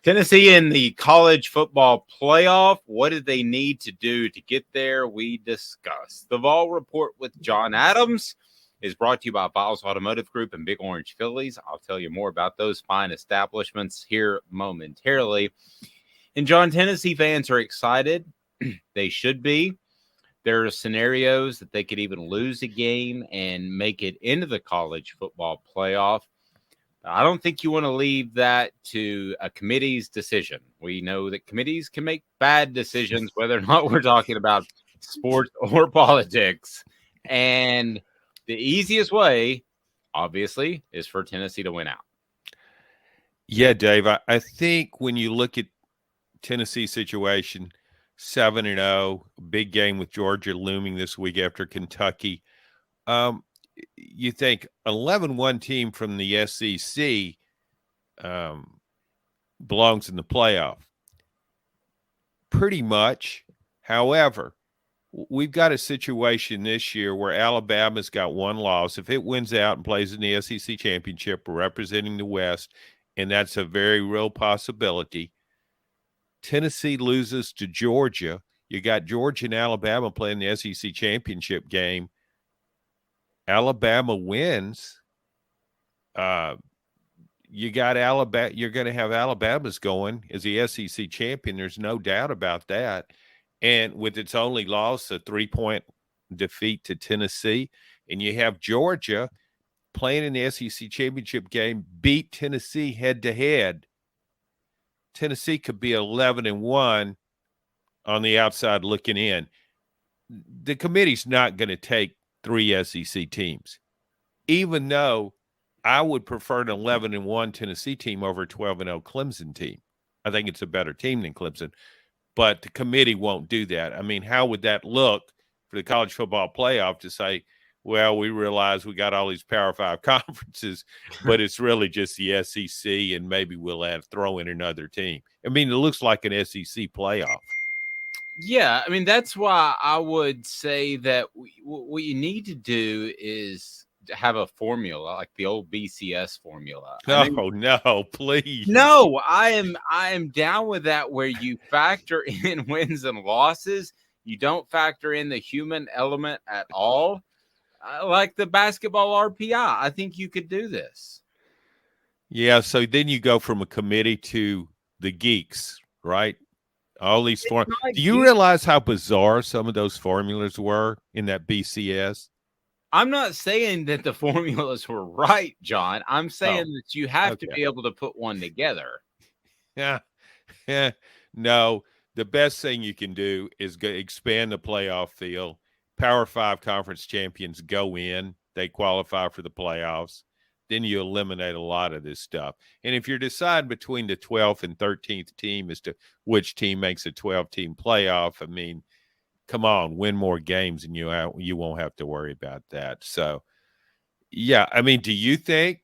Tennessee in the college football playoff. What do they need to do to get there? We discuss. The Vol Report with John Adams is brought to you by Biles Automotive Group and Big Orange Phillies. I'll tell you more about those fine establishments here momentarily. And John, Tennessee fans are excited. They should be. There are scenarios that they could even lose a game and make it into the college football playoff. I don't think you want to leave that to a committee's decision. We know that committees can make bad decisions, whether or not we're talking about sports or politics. And the easiest way, obviously, is for Tennessee to win out. Yeah, Dave, I think when you look at Tennessee's situation, 7-0, big game with Georgia looming this week after Kentucky. You think 11-1 team from the SEC belongs in the playoff. Pretty much. However, we've got a situation this year where Alabama's got one loss. If it wins out and plays in the SEC championship, we're representing the West, and that's a very real possibility. Tennessee loses to Georgia. You got Georgia and Alabama playing the SEC championship game. Alabama wins. You got Alabama. You're going to have Alabama's going as the SEC champion. There's no doubt about that. And with its only loss, a 3-point defeat to Tennessee, and you have Georgia playing in the SEC championship game, beat Tennessee head to head. Tennessee could be 11-1 on the outside looking in. The committee's not going to take 3 SEC teams, even though I would prefer an 11-1 Tennessee team over a 12-0 Clemson team. I think it's a better team than Clemson, but the committee won't do that. I mean, how would that look for the college football playoff to say, well, we realize we got all these Power 5 conferences, but it's really just the SEC, and maybe we'll throw in another team. I mean, it looks like an SEC playoff. Yeah, I mean, that's why I would say that what you need to do is have a formula, like the old BCS formula. No, please. No, I am down with that, where you factor in wins and losses. You don't factor in the human element at all. Like the basketball RPI, I think you could do this. Yeah, so then you go from a committee to the geeks, right? All these formulas. Do you realize how bizarre some of those formulas were in that BCS? I'm not saying that the formulas were right, John. I'm saying that you have to be able to put one together. Yeah. No, the best thing you can do is expand the playoff field. Power 5 conference champions go in. They qualify for the playoffs. Then you eliminate a lot of this stuff. And if you're deciding between the 12th and 13th team as to which team makes a 12-team playoff, I mean, come on, win more games and you won't have to worry about that. So, yeah, I mean, do you think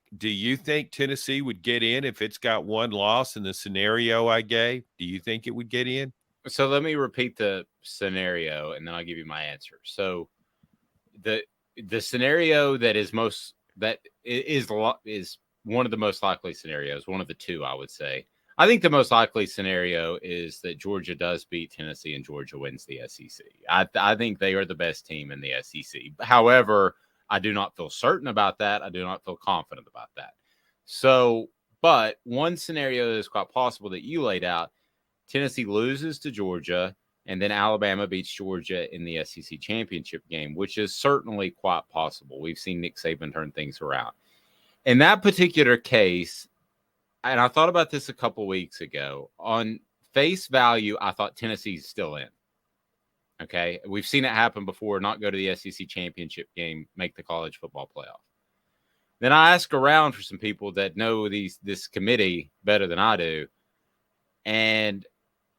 Tennessee would get in if it's got one loss in the scenario I gave? Do you think it would get in? So let me repeat the scenario, and then I'll give you my answer. So the scenario that is one of the most likely scenarios, one of the two, I would say. I think the most likely scenario is that Georgia does beat Tennessee and Georgia wins the SEC. I think they are the best team in the SEC. However, I do not feel certain about that. I do not feel confident about that. So, but one scenario that is quite possible that you laid out, Tennessee loses to Georgia, and then Alabama beats Georgia in the SEC championship game, which is certainly quite possible. We've seen Nick Saban turn things around. In that particular case, and I thought about this a couple weeks ago, on face value, I thought Tennessee's still in. Okay, we've seen it happen before, not go to the SEC championship game, make the college football playoff. Then I ask around for some people that know this committee better than I do, and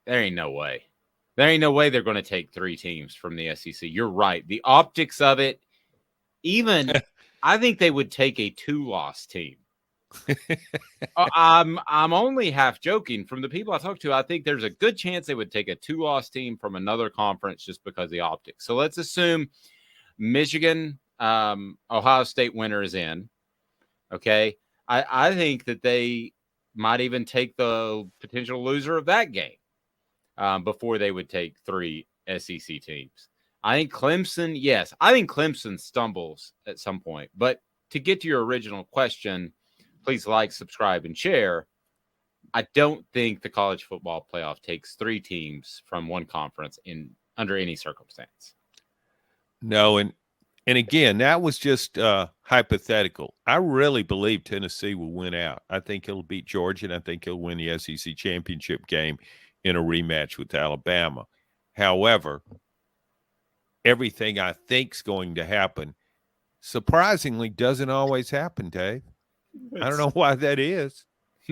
there ain't no way. There ain't no way they're going to take 3 teams from the SEC. You're right. The optics of it, even I think they would take a 2-loss team. I'm only half joking. From the people I talked to, I think there's a good chance they would take a 2-loss team from another conference just because of the optics. So let's assume Michigan, Ohio State winner is in. Okay. I think that they might even take the potential loser of that game before they would take 3 SEC teams. I think Clemson, yes, I think Clemson stumbles at some point. But to get to your original question, please like, subscribe, and share. I don't think the college football playoff takes 3 teams from one conference in under any circumstance. No, and again, that was just hypothetical. I really believe Tennessee will win out. I think he'll beat Georgia, and I think he'll win the SEC championship game in a rematch with Alabama. However, everything I think's going to happen, surprisingly, doesn't always happen, Dave. I don't know why that is.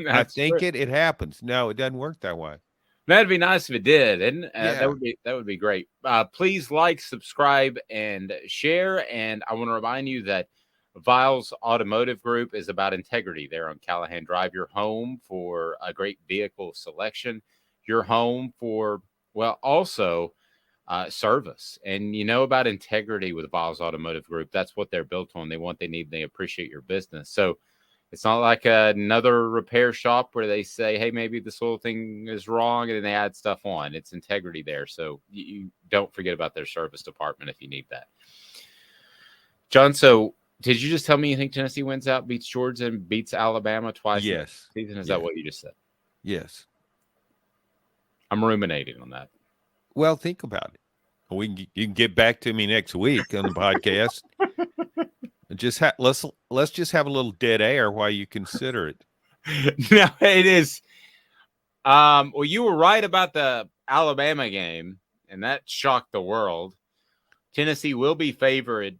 I think true. it happens. No, it doesn't work that way. That'd be nice if it did, and Yeah. that would be great. Please like, subscribe, and share. And I want to remind you that Viles Automotive Group is about integrity. There on Callahan Drive, your home for a great vehicle selection, your home for also service. And you know about integrity with Viles Automotive Group. That's what they're built on. They want, they need, they appreciate your business. So it's not like another repair shop where they say, hey, maybe this little thing is wrong, and then they add stuff on. It's integrity there. So you don't forget about their service department if you need that. John, so did you just tell me you think Tennessee wins out, beats Georgia, and beats Alabama twice? Yes. Season? Is that what you just said? Yes. I'm ruminating on that. Well, think about it. You can get back to me next week on the podcast. Let's just have a little dead air while you consider it. No, it is. Well, you were right about the Alabama game, and that shocked the world. Tennessee will be favored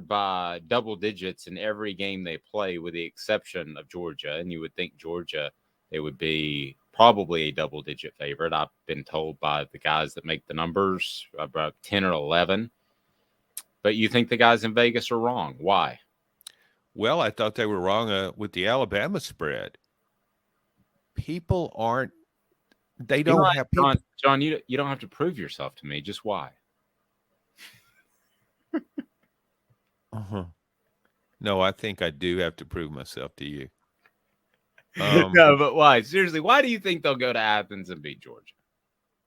by double digits in every game they play, with the exception of Georgia. And you would think Georgia, they would be probably a double-digit favorite. I've been told by the guys that make the numbers about 10 or 11. But you think the guys in Vegas are wrong. Why? Well, I thought they were wrong with the Alabama spread. People aren't. They don't have people. John, you don't have to prove yourself to me. Just why? No, I think I do have to prove myself to you. No, but why? Seriously, why do you think they'll go to Athens and beat Georgia?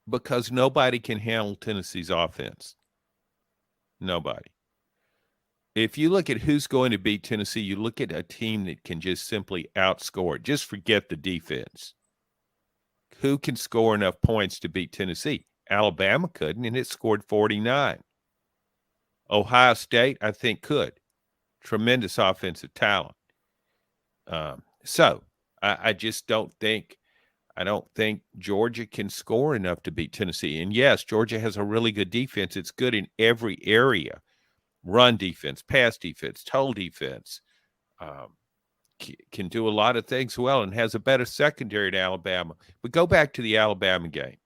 Because nobody can handle Tennessee's offense. Nobody. If you look at who's going to beat Tennessee, you look at a team that can just simply outscore. Just forget the defense. Who can score enough points to beat Tennessee? Alabama couldn't, and it scored 49. Ohio State, I think, could. Tremendous offensive talent. So I just don't think Georgia can score enough to beat Tennessee. And yes, Georgia has a really good defense. It's good in every area. Run defense, pass defense, total defense. Can do a lot of things well and has a better secondary than Alabama. But go back to the Alabama game.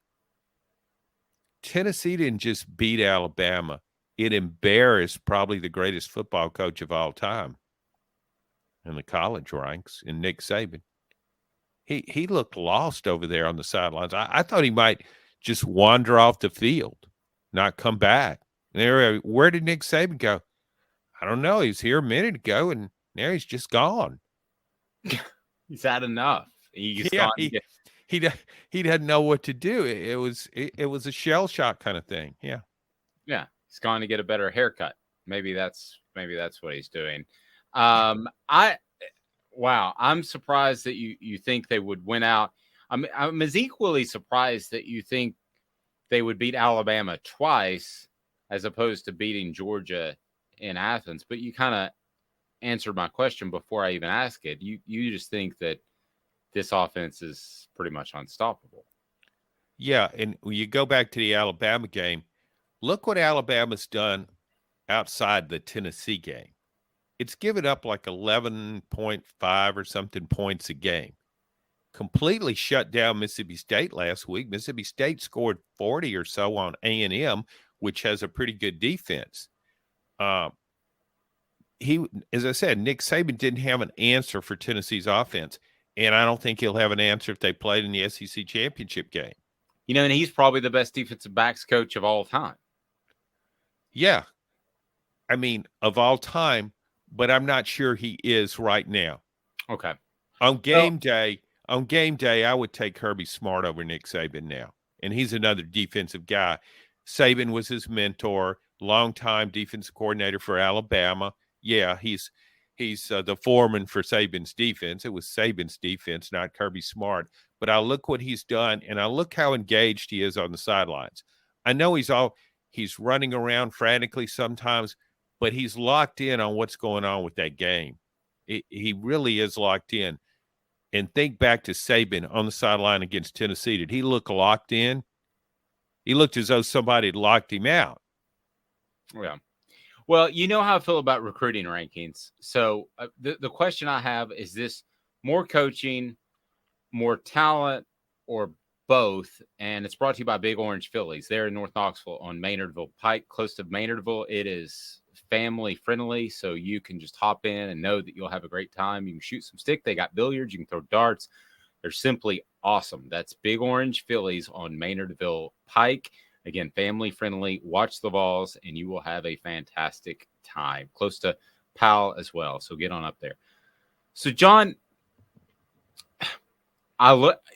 Tennessee didn't just beat Alabama. It embarrassed probably the greatest football coach of all time in the college ranks, in Nick Saban. He looked lost over there on the sidelines. I thought he might just wander off the field, not come back. Where did Nick Saban go? I don't know. He was here a minute ago, and now he's just gone. He's had enough. He doesn't know what to do. It was a shell shock kind of thing. Yeah. He's gone to get a better haircut. Maybe that's what he's doing. I'm surprised that you think they would win out. I'm as equally surprised that you think they would beat Alabama twice as opposed to beating Georgia in Athens. But you kind of answered my question before I even ask it. You just think that this offense is pretty much unstoppable. Yeah, and you go back to the Alabama game. Look what Alabama's done outside the Tennessee game. It's given up like 11.5 or something points a game. Completely shut down Mississippi State last week. Mississippi State scored 40 or so on A&M, which has a pretty good defense. As I said, Nick Saban didn't have an answer for Tennessee's offense, and I don't think he'll have an answer if they played in the SEC championship game. And he's probably the best defensive backs coach of all time. Yeah. I mean, of all time, but I'm not sure he is right now. Okay. On game day, on game day, I would take Kirby Smart over Nick Saban now. And he's another defensive guy. Saban was his mentor, longtime defensive coordinator for Alabama. Yeah, he's the foreman for Saban's defense. It was Saban's defense, not Kirby Smart. But I look what he's done, and I look how engaged he is on the sidelines. I know he's running around frantically sometimes, but he's locked in on what's going on with that game. He really is locked in. And think back to Saban on the sideline against Tennessee. Did he look locked in? He looked as though somebody had locked him out. Yeah. Well, you know how I feel about recruiting rankings. So the question I have is this: more coaching, more talent, or both? And it's brought to you by Big Orange Phillies. They're in North Knoxville on Maynardville Pike, close to Maynardville. It is family friendly, so you can just hop in and know that you'll have a great time. You can shoot some stick. They got billiards. You can throw darts. They're simply awesome. That's Big Orange Phillies on Maynardville Pike. Again, family friendly. Watch the Vols, and you will have a fantastic time. Close to Powell as well. So get on up there. So, John,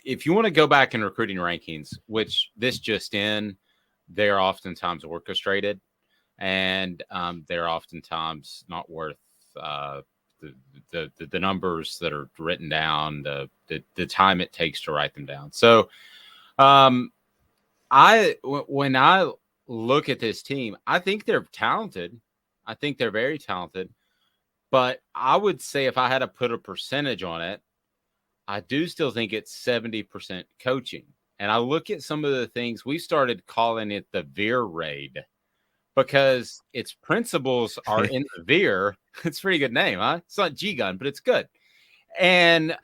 if you want to go back in recruiting rankings, which this just in, they're oftentimes orchestrated, and they're oftentimes not worth the numbers that are written down, the time it takes to write them down. So, when I look at this team, I think they're talented. I think they're very talented. But I would say if I had to put a percentage on it, I do still think it's 70% coaching. And I look at some of the things, we started calling it the Veer raid because its principles are in the Veer. It's a pretty good name, huh? It's not G-Gun, but it's good. And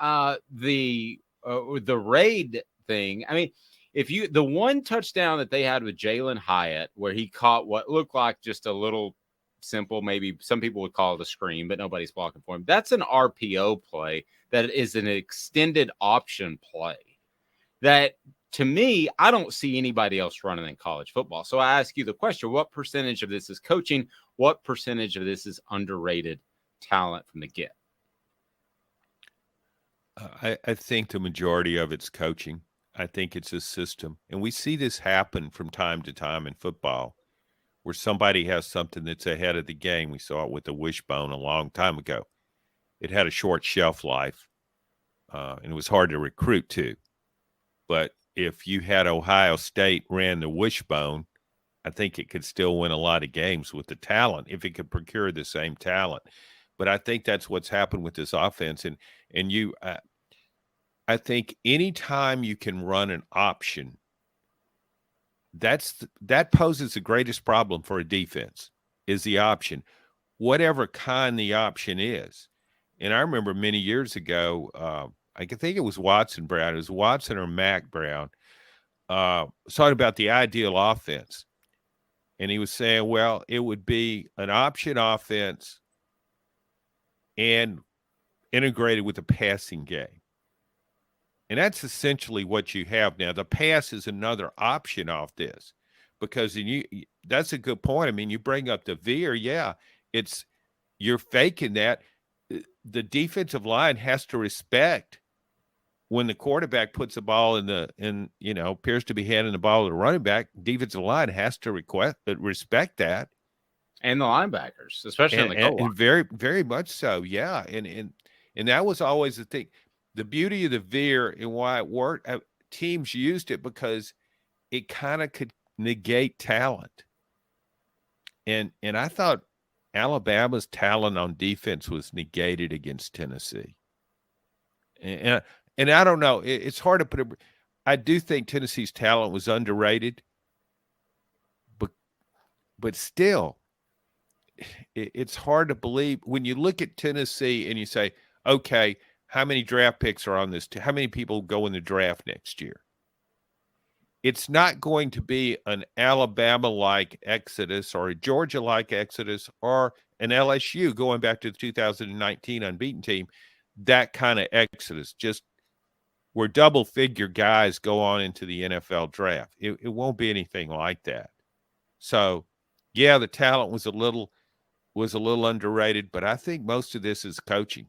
the raid thing, I mean, the one touchdown that they had with Jalen Hyatt, where he caught what looked like just a little simple, maybe some people would call it a screen, but nobody's blocking for him. That's an RPO play that is an extended option play that, to me, I don't see anybody else running in college football. So I ask you the question, what percentage of this is coaching? What percentage of this is underrated talent from the get? I think the majority of it's coaching. I think it's a system. And we see this happen from time to time in football where somebody has something that's ahead of the game. We saw it with the wishbone a long time ago. It had a short shelf life, and it was hard to recruit to. But if you had Ohio State ran the wishbone, I think it could still win a lot of games with the talent if it could procure the same talent. But I think that's what's happened with this offense. And I think anytime you can run an option, that poses the greatest problem for a defense is the option, whatever kind the option is. And I remember many years ago, I think it was Watson Brown. It was Watson or Mac Brown talking about the ideal offense. And he was saying, well, it would be an option offense and integrated with a passing game. And that's essentially what you have now. The pass is another option off this because that's a good point. I mean, you bring up the veer. Yeah, you're faking that. The defensive line has to respect when the quarterback puts the ball appears to be handing the ball to the running back. Defensive line has to respect that. And the linebackers, especially on the goal line. And very, very much so. Yeah. And that was always the thing. The beauty of the veer and why it worked, teams used it because it kind of could negate talent. And I thought Alabama's talent on defense was negated against Tennessee. And I don't know. It's hard to put I do think Tennessee's talent was underrated. But still, it's hard to believe when you look at Tennessee and you say, okay, how many draft picks are on this? How many people go in the draft next year? It's not going to be an Alabama-like exodus or a Georgia-like exodus or an LSU going back to the 2019 unbeaten team, that kind of exodus. Just where double-figure guys go on into the NFL draft. It won't be anything like that. So, yeah, the talent was a little underrated, but I think most of this is coaching.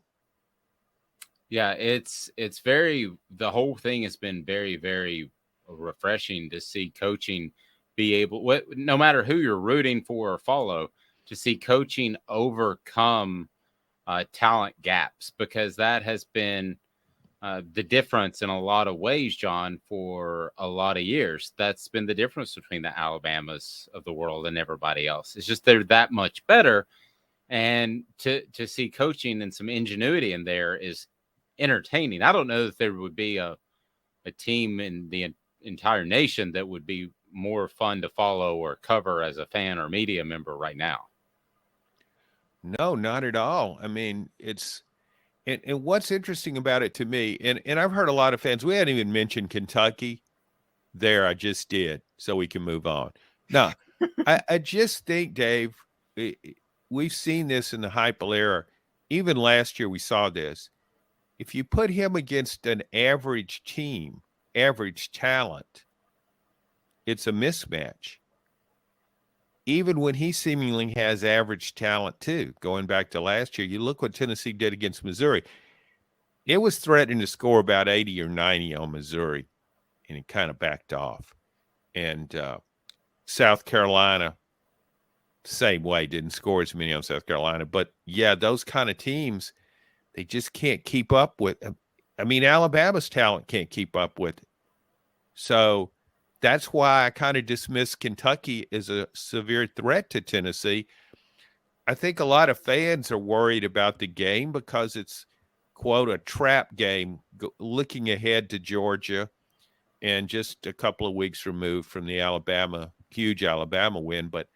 Yeah, it's very the whole thing has been very, very refreshing to see coaching be able no matter who you're rooting for or follow, to see coaching overcome talent gaps, because that has been the difference in a lot of ways, John, for a lot of years. That's been the difference between the Alabamas of the world and everybody else. It's just they're that much better. And to see coaching and some ingenuity in there is entertaining. I don't know that there would be a team in the entire nation that would be more fun to follow or cover as a fan or media member right now. No, not at all. I mean, it's and what's interesting about it to me, and I've heard a lot of fans. We hadn't even mentioned Kentucky. There, I just did, so we can move on. Now, I just think, Dave, we've seen this in the Heupel era. Even last year, we saw this. If you put him against an average team, average talent, it's a mismatch. Even when he seemingly has average talent too, going back to last year, you look what Tennessee did against Missouri. It was threatening to score about 80 or 90 on Missouri, and it kind of backed off. And South Carolina, same way, didn't score as many on South Carolina. But yeah, those kind of teams, they just can't keep up with. I mean, Alabama's talent can't keep up with it. So that's why I kind of dismiss Kentucky as a severe threat to Tennessee. I think a lot of fans are worried about the game because it's, quote, a trap game, looking ahead to Georgia and just a couple of weeks removed from the huge Alabama win. But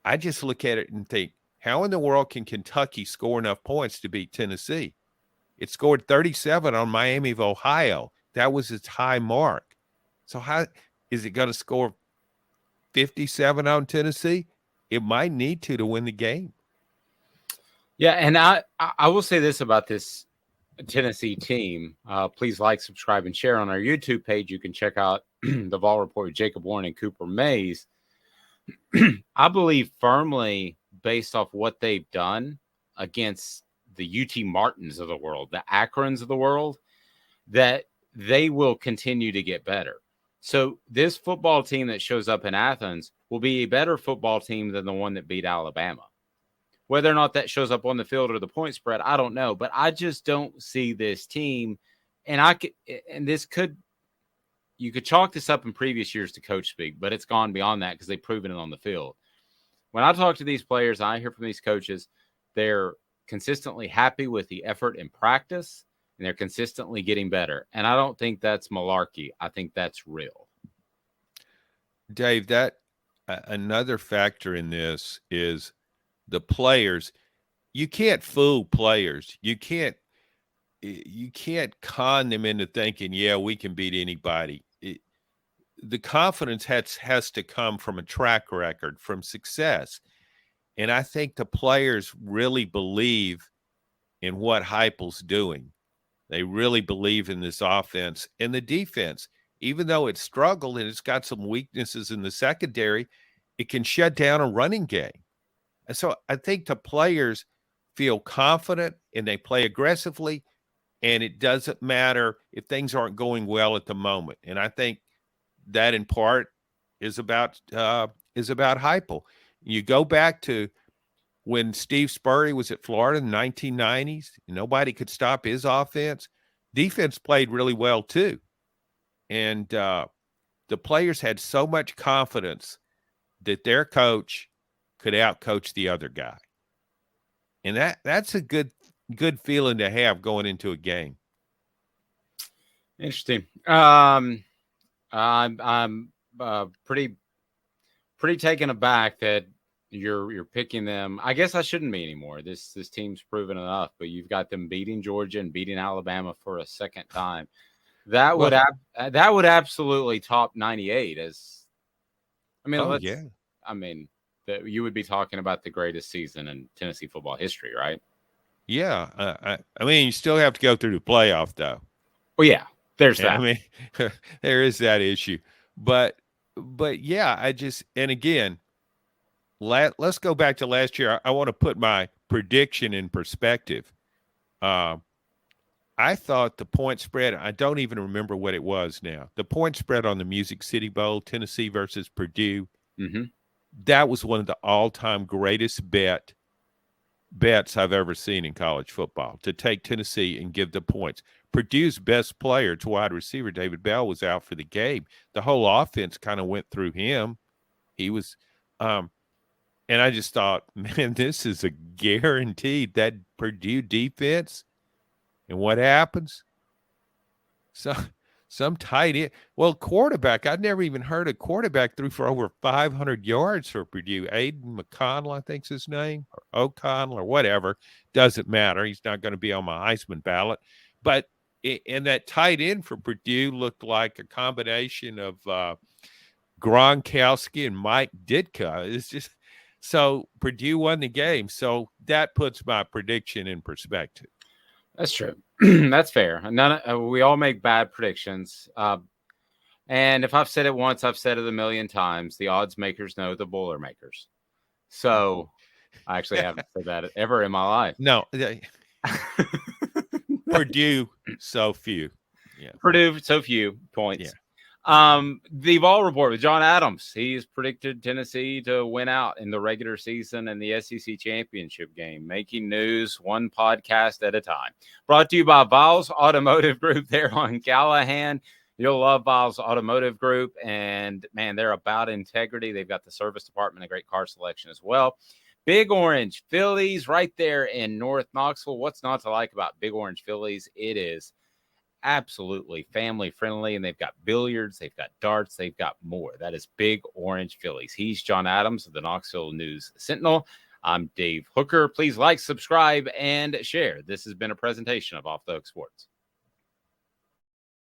I just look at it and think, how in the world can Kentucky score enough points to beat Tennessee? It scored 37 on Miami of Ohio. That was its high mark. So how is it going to score 57 on Tennessee? It might need to win the game. Yeah, and I will say this about this Tennessee team. Please like, subscribe, and share on our YouTube page. You can check out the Vol Report with Jacob Warren and Cooper Mays. I believe firmly, based off what they've done against the UT Martins of the world, the Akrons of the world, that they will continue to get better. So this football team that shows up in Athens will be a better football team than the one that beat Alabama. Whether or not that shows up on the field or the point spread, I don't know. But I just don't see this team. And this could, you could chalk this up in previous years to coach speak, but it's gone beyond that because they've proven it on the field. When I talk to these players, I hear from these coaches, they're consistently happy with the effort in practice, and they're consistently getting better. And I don't think that's malarkey. I think that's real. Dave, that another factor in this is the players. You can't fool players. You can't con them into thinking, yeah, we can beat anybody. The confidence has to come from a track record, from success. And I think the players really believe in what Heupel's doing. They really believe in this offense and the defense. Even though it's struggled and it's got some weaknesses in the secondary, it can shut down a running game. And so I think the players feel confident and they play aggressively, and it doesn't matter if things aren't going well at the moment. And I think that in part is about Heupel. You go back to when Steve Spurrier was at Florida in the 1990s, nobody could stop his offense. Defense played really well too. And the players had so much confidence that their coach could outcoach the other guy. And that's a good feeling to have going into a game. Interesting. I'm pretty taken aback that you're picking them. I guess I shouldn't be anymore. This team's proven enough, but you've got them beating Georgia and beating Alabama for a second time. That would absolutely top 98 as. I mean, yeah. I mean, you would be talking about the greatest season in Tennessee football history, right? Yeah. I mean, you still have to go through the playoff, though. Well, yeah, there's that. I mean, there is that issue. But yeah, and again, let's go back to last year. I want to put my prediction in perspective. I thought the point spread, I don't even remember what it was now. The point spread on the Music City Bowl, Tennessee versus Purdue, Mm-hmm. that was one of the all-time greatest bets I've ever seen in college football, to take Tennessee and give the points. Purdue's best player, its wide receiver, David Bell, was out for the game. The whole offense kind of went through him. He was, and I just thought, man, this is a guaranteed, that Purdue defense. And what happens? So some tight end. Well, quarterback. I'd never even heard a quarterback threw for over 500 yards for Purdue. Aiden McConnell, I think's his name, or O'Connell, or whatever. Doesn't matter. He's not going to be on my Heisman ballot. But and that tight end for Purdue looked like a combination of Gronkowski and Mike Ditka. It's just so Purdue won the game. So that puts my prediction in perspective. That's true. That's fair. We all make bad predictions. And if I've said it once, I've said it a million times. The odds makers know the Boilermakers. So I actually haven't said that ever in my life. No. Purdue, so few. Yeah. Purdue, so few points. Yeah. The Ball Report with John Adams. He's predicted Tennessee to win out in the regular season and the SEC championship game, making news one podcast at a time. Brought to you by Viles Automotive Group there on Callahan. You'll love Viles Automotive Group, and man, they're about integrity. They've got the service department, a great car selection as well. Big Orange Phillies right there in North Knoxville. What's not to like about Big Orange Phillies? It is absolutely family friendly, and they've got billiards, they've got darts, they've got more. That is Big Orange Phillies. He's John Adams of the Knoxville News Sentinel. I'm Dave Hooker. Please like, subscribe, and share. This has been a presentation of Off the Hook Sports.